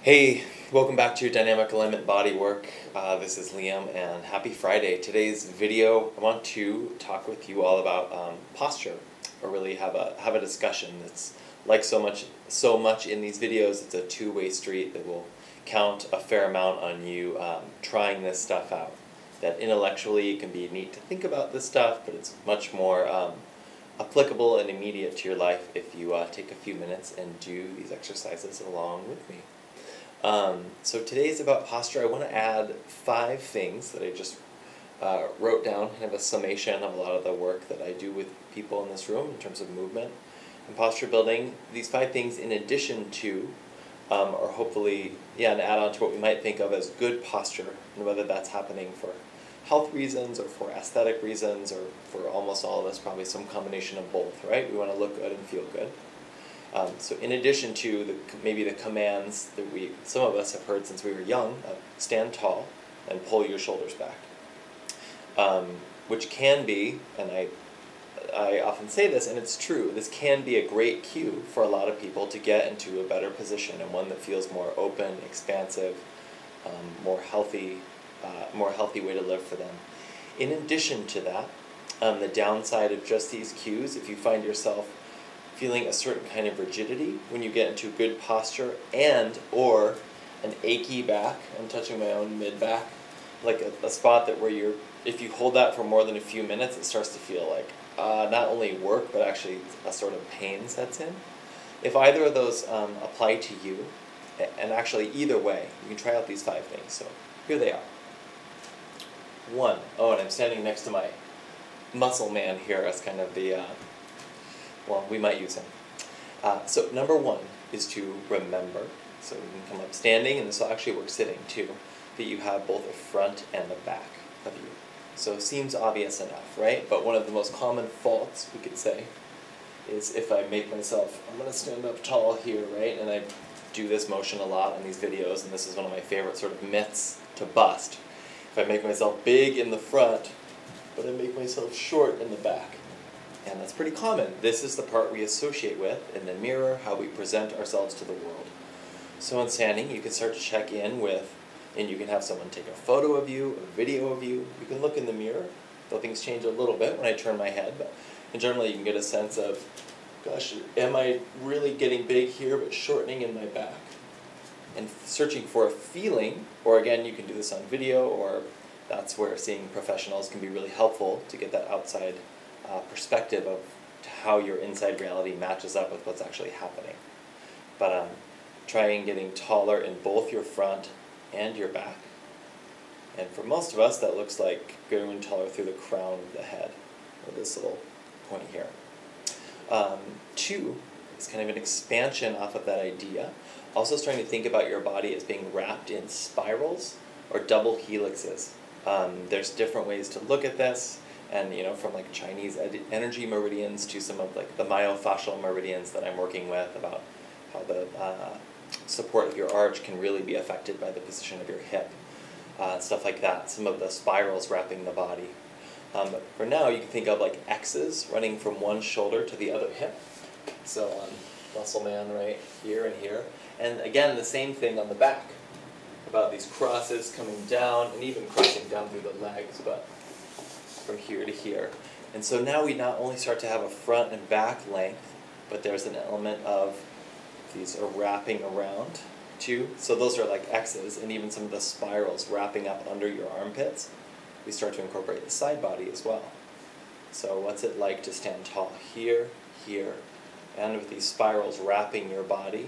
Hey, welcome back to Dynamic Alignment Bodywork. This is Liam and happy Friday. Today's video, I want to talk with you all about posture, or really have a discussion. It's like so much in these videos. It's a two-way street that will count a fair amount on you trying this stuff out. That intellectually it can be neat to think about this stuff, but it's much more applicable and immediate to your life if you take a few minutes and do these exercises along with me. So today's about posture. I want to add 5 things that I just wrote down, kind of a summation of a lot of the work that I do with people in this room in terms of movement and posture building. These 5 things in addition to, or hopefully, an add-on to what we might think of as good posture, and whether that's happening for health reasons or for aesthetic reasons, or for almost all of us, probably some combination of both, right? We want to look good and feel good. So in addition to maybe the commands that some of us have heard since we were young, stand tall and pull your shoulders back, which can be, and I often say this, and it's true, this can be a great cue for a lot of people to get into a better position, and one that feels more open, expansive, more healthy way to live for them. In addition to that, the downside of just these cues, if you find yourself feeling a certain kind of rigidity when you get into good posture or an achy back. I'm touching my own mid-back, like a spot that where if you hold that for more than a few minutes, it starts to feel like not only work, but actually a sort of pain sets in. If either of those apply to you, and actually either way, you can try out these 5 things. So here they are. 1, and I'm standing next to my muscle man here as kind of the well, we might use him. So number 1 is to remember. So you can come up standing, and this will actually work sitting too, that you have both the front and the back of you. So it seems obvious enough, right? But one of the most common faults, we could say, is if I make myself, I'm going to stand up tall here, right? And I do this motion a lot in these videos, and this is one of my favorite sort of myths to bust. If I make myself big in the front, but I make myself short in the back. And that's pretty common. This is the part we associate with in the mirror, how we present ourselves to the world. So in standing, you can start to check in with, and you can have someone take a photo of you, a video of you. You can look in the mirror, though things change a little bit when I turn my head. And generally you can get a sense of, gosh, am I really getting big here but shortening in my back? And searching for a feeling, or again, you can do this on video, or that's where seeing professionals can be really helpful to get that outside perspective of how your inside reality matches up with what's actually happening. But trying getting taller in both your front and your back. And for most of us, that looks like going taller through the crown of the head, or this little point here. 2 is kind of an expansion off of that idea. Also starting to think about your body as being wrapped in spirals or double helixes. There's different ways to look at this. And from like Chinese energy meridians to some of like the myofascial meridians that I'm working with, about how the support of your arch can really be affected by the position of your hip, stuff like that. Some of the spirals wrapping the body. But for now, you can think of like X's running from one shoulder to the other hip. So muscle man right here and here. And again, the same thing on the back, about these crosses coming down and even crossing down through the legs, but from here to here. And so now we not only start to have a front and back length, but there's an element of these are wrapping around too. So those are like X's, and even some of the spirals wrapping up under your armpits. We start to incorporate the side body as well. So what's it like to stand tall here, here, and with these spirals wrapping your body?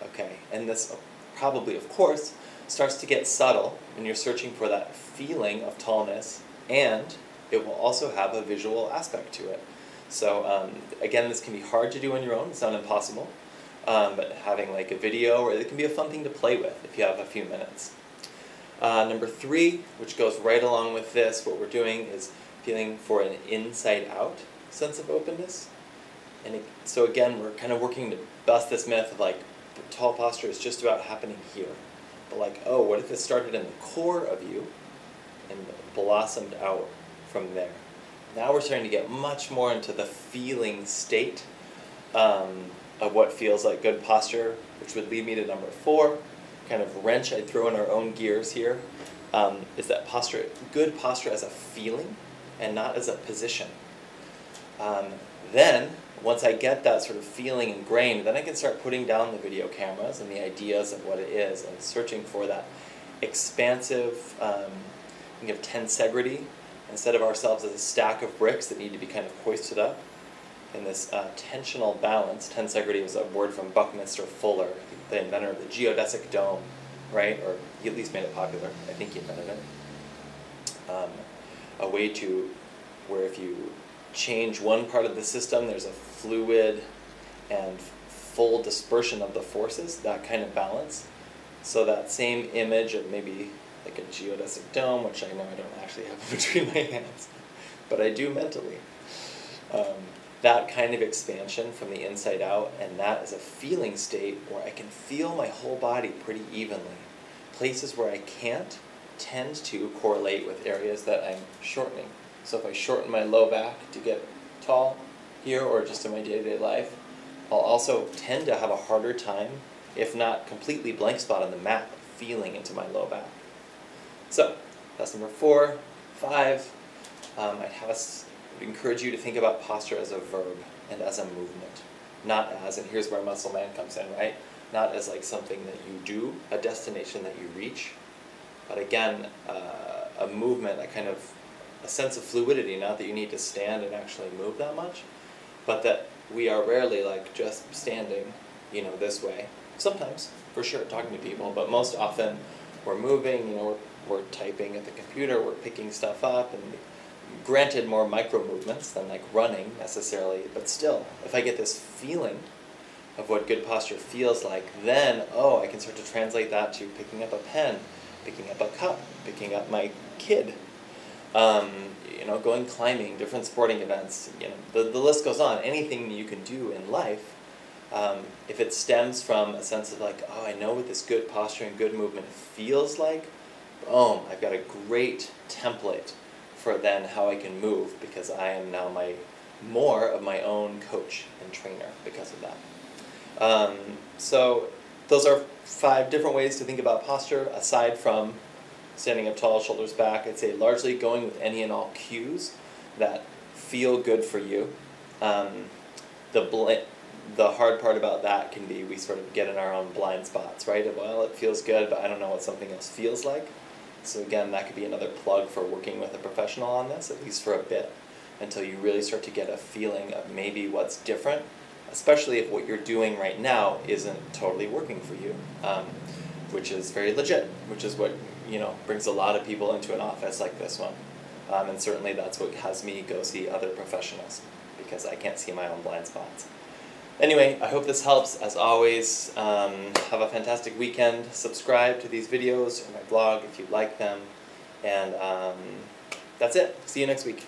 Okay, and this probably, of course, starts to get subtle when you're searching for that feeling of tallness, and it will also have a visual aspect to it. So again, this can be hard to do on your own. It's not impossible, but having like a video, or it can be a fun thing to play with if you have a few minutes. Number 3, which goes right along with this, what we're doing is feeling for an inside-out sense of openness. And so again, we're kind of working to bust this myth of like tall posture is just about happening here. But like, oh, what if it started in the core of you and blossomed out from there? Now we're starting to get much more into the feeling state of what feels like good posture, which would lead me to number 4, kind of wrench I throw in our own gears here, is that good posture as a feeling and not as a position. Then, once I get that sort of feeling ingrained, then I can start putting down the video cameras and the ideas of what it is and searching for that expansive, think of tensegrity, instead of ourselves as a stack of bricks that need to be kind of hoisted up. In this tensional balance, tensegrity was a word from Buckminster Fuller, the inventor of the geodesic dome, right? Or he at least made it popular. I think he invented it. A way to where if you change one part of the system, there's a fluid and full dispersion of the forces, that kind of balance. So that same image of maybe like a geodesic dome, which I know I don't actually have between my hands, but I do mentally. That kind of expansion from the inside out, and that is a feeling state where I can feel my whole body pretty evenly. Places where I can't tend to correlate with areas that I'm shortening. So if I shorten my low back to get tall here or just in my day-to-day life, I'll also tend to have a harder time, if not completely blank spot on the map, feeling into my low back. So that's number 4. 5, I'd encourage you to think about posture as a verb and as a movement, not as, and here's where Muscle Man comes in, right? Not as like something that you do, a destination that you reach, but again, a movement, a sense of fluidity, not that you need to stand and actually move that much, but that we are rarely like just standing, this way. Sometimes, for sure, talking to people, but most often we're moving, we're typing at the computer, we're picking stuff up, and granted more micro movements than like running necessarily, but still, if I get this feeling of what good posture feels like, then, I can start to translate that to picking up a pen, picking up a cup, picking up my kid, going climbing, different sporting events, the list goes on. Anything you can do in life, if it stems from a sense of like, I know what this good posture and good movement feels like, boom, I've got a great template for then how I can move, because I am now more of my own coach and trainer because of that. So those are 5 different ways to think about posture, aside from standing up tall, shoulders back. I'd say largely going with any and all cues that feel good for you. The hard part about that can be we sort of get in our own blind spots, right? Well, it feels good, but I don't know what something else feels like. So again, that could be another plug for working with a professional on this, at least for a bit, until you really start to get a feeling of maybe what's different, especially if what you're doing right now isn't totally working for you, which is very legit, which is what brings a lot of people into an office like this one. And certainly that's what has me go see other professionals, because I can't see my own blind spots. Anyway, I hope this helps. As always, have a fantastic weekend. Subscribe to these videos or my blog if you like them. And that's it. See you next week.